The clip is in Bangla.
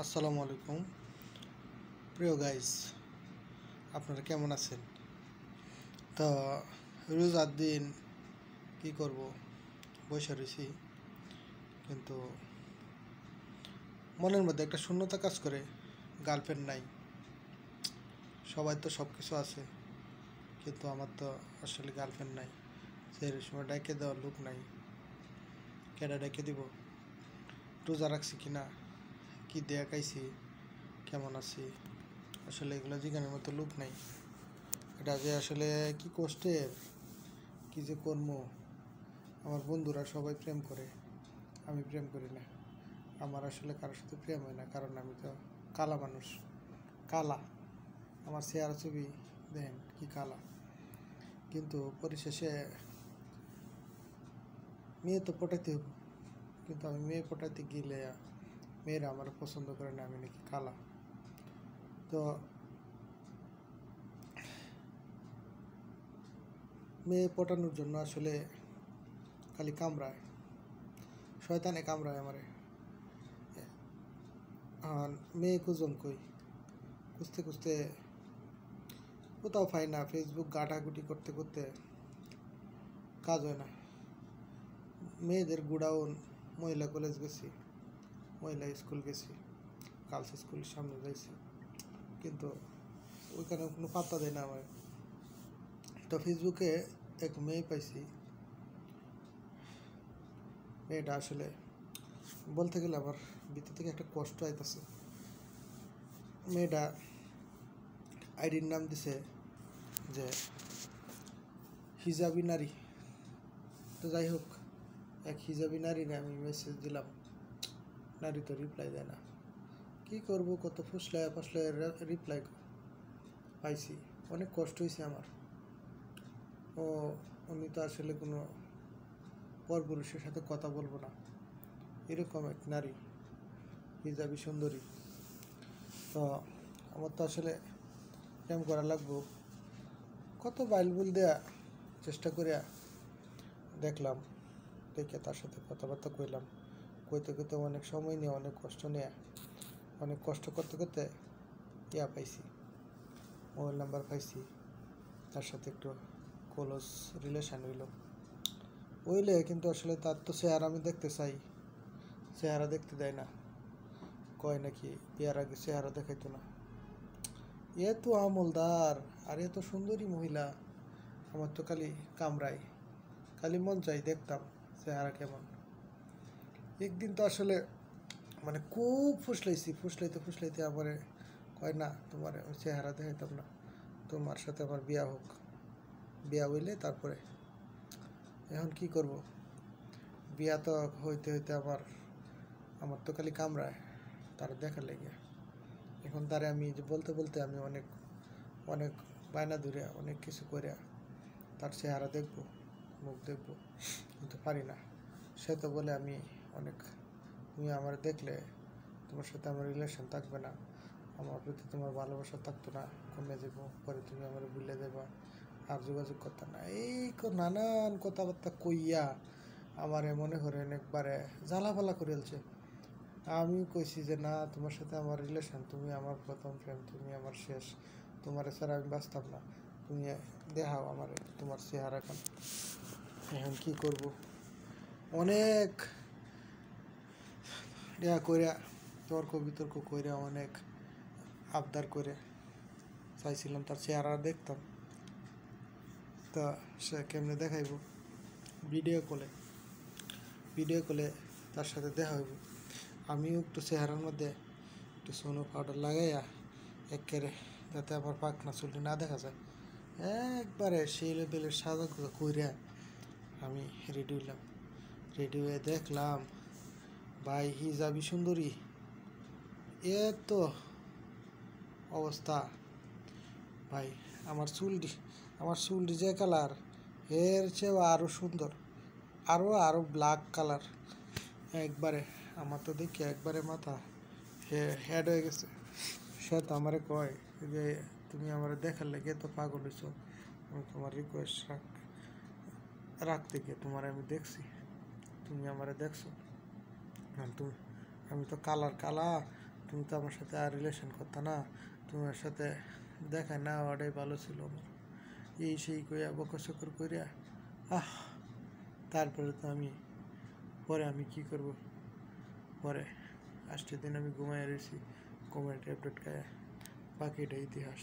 আসসালামু আলাইকুম প্রিয় গাইস, আপনারা কেমন আছেন? তো রোজার দিন কি করব, বসে রয়েছি, কিন্তু মনের মধ্যে একটা শূন্যতা কাজ করে। গার্লফ্রেন্ড নাই। সবাই তো সব কিছু আছে, কিন্তু আমার তো আসলে গার্লফ্রেন্ড নাই। সেই সময় ডেকে দেওয়ার লোক নাই। কেডা ডেকে দিব? রোজা রাখছি কিনা, কি দেয়া খাইছি, কেমন আছি, আসলে এগুলো জিজ্ঞানের মতো লোক নাই। এটা যে আসলে কি কষ্টের, কি যে কর্ম। আমার বন্ধুরা সবাই প্রেম করে, আমি প্রেম করি না। আমার আসলে কারোর সাথে প্রেম হয় না, কারণ আমি তো কালা মানুষ। কালা, আমার চেহারা ছবি দেখেন কি কালা। কিন্তু পরিশেষে মেয়ে তো পটাইতে হবে, কিন্তু আমি মেয়ে পটাইতে গেলে মেয়েরা আমার পছন্দ করে না, আমি নাকি কালা। তো মেয়ে পটানোর জন্য আসলে খালি কামড়ায়, শয়তানে কামড়ায় আমারে। আর মেয়ে খুঁজন কই, খুঁজতে খুঁজতে কোথাও পাই না। ফেসবুক ঘাটাঘুটি করতে করতে কাজ হয় না। মেয়েদের গুডাউন, মহিলা কলেজ গেছি, মহিলা স্কুল গেছি, গার্লস স্কুলের সামনে যাইছি, কিন্তু ওইখানে কোনো পাত্তা দেয় না আমার। তো ফেসবুকে এক মেয়ে পাইছি। মেয়েটা আসলে বলতে গেলে আমার ভিতর থেকে একটা কষ্ট আইতেছে। মেয়েটা আইডির নাম দিছে যে হিজাবি নারী। তো যাই হোক, এক হিজাবি নারীরে আমি মেসেজ দিলাম, নারী তো রিপ্লাই দেয় না। কী করবো, কত ফুসলায় ফসলায় রিপ্লাই পাইছি। অনেক কষ্ট হয়েছে আমার। ও উনি তো আসলে কোনো পরপুরুষের সাথে কথা বলবো না, এরকম এক নারী, হিজাবি সুন্দরী। তো আমার তো আসলে প্রেম করা লাগবো। কত বাইলবুল দেয়া চেষ্টা করিয়া দেখলাম, দেখে তার সাথে কথাবার্তা কইলাম। কইতে কইতে অনেক সময় নিয়ে, অনেক কষ্ট নিয়ে, অনেক কষ্ট করতে করতে পাইছি, মোবাইল নাম্বার পাইছি। তার সাথে একটু ক্লোজ রিলেশান হইলে কিন্তু আসলে তার তো চেহারা আমি দেখতে চাই, চেহারা দেখতে দেয় না। কয় নাকি বিয়ার আগে চেহারা দেখাইতো না। এ তো আমলদার, আর এত সুন্দরী মহিলা, আমার তো খালি কামড়াই, খালি মন চাই দেখতাম চেহারা কেমন। একদিন তো আসলে মানে খুব ফুসলাইতে ফুসলাইতে আমার কয় না, তোমার চেহারা দেখাইতাম না, তোমার সাথে আমার বিয়া হোক, বিয়া হইলে তারপরে। এখন কি করব, বিয়া তো হইতে হইতে আমার আমার তো খালি কামড়ায় তার দেখার লেগে। এখন তারে আমি যে বলতে বলতে আমি অনেক অনেক বায়না ধরে অনেক কিছু করে তার চেহারা দেখবো, মুখ দেখবো, কিন্তু পারি না। সে তো বলে আমি অনেক, তুমি আমার দেখলে তোমার সাথে আমার রিলেশন থাকবে না, আমার প্রতি তোমার ভালোবাসা থাকতো না, কমে যাবো, পরে তুমি আমার ভুলে দেবা, আর যোগাযোগ করতে না, এই নানান কথাবার্তা কইয়া আমারে মনে করেন একবারে জ্বালাপালা করে ফেলছে। আমি কইছি যে না, তোমার সাথে আমার রিলেশন, তুমি আমার প্রথম প্রেম, তুমি আমার শেষ, তোমার ছাড়া আমি বাঁচতাম না, তুমি দেখাও আমার তোমার চেহারা। এখন কি করব, অনেক কইরা তর্ক বিতর্ক কইরা, অনেক আবদার করে চাইছিলাম তার চেহারা দেখতাম। তা সে কেমনে দেখাইব, ভিডিও কলে তার সাথে দেখা হইব। আমিও একটু চেহারার মধ্যে একটু সোনো পাউডার লাগাইয়া একেবারে, যাতে আমার পাখনা চুলটি না দেখা যায়, একবারে সেই লেভেলের সাজা কইরা আমি রেডি হইলাম। রেডি হয়ে দেখলাম ভাই হিজাবি সুন্দরী, এ তো অবস্থা ভাই। আমার চুলটি যে কালার, এর চেয়েও আরও সুন্দর, আরও ব্ল্যাক কালার একবারে। আমার তো দেখি একবারে মাথা হেড হয়ে গেছে। সে তো আমারে কয় যে তুমি আমার দেখার লেগে তো পাগল হইছ, আমি তোমার রিকোয়েস্ট রাখতে গিয়ে তোমার আমি দেখছি, তুমি আমারে দেখছো। তুমি, আমি তো কালা তুমি তো আমার সাথে আর রিলেশন করতে না, তোমার সাথে দেখা না হওয়াটাই ভালো ছিল আমার। এই সেই কইয়া বকচকর কইরা আহ তারপরে তো আমি পরে আমি কি করব, পরে আজকের দিন আমি ঘুমাইয়া রয়েছি, ঘুমায় ট্যাবলেট খায়, বাকিটা ইতিহাস।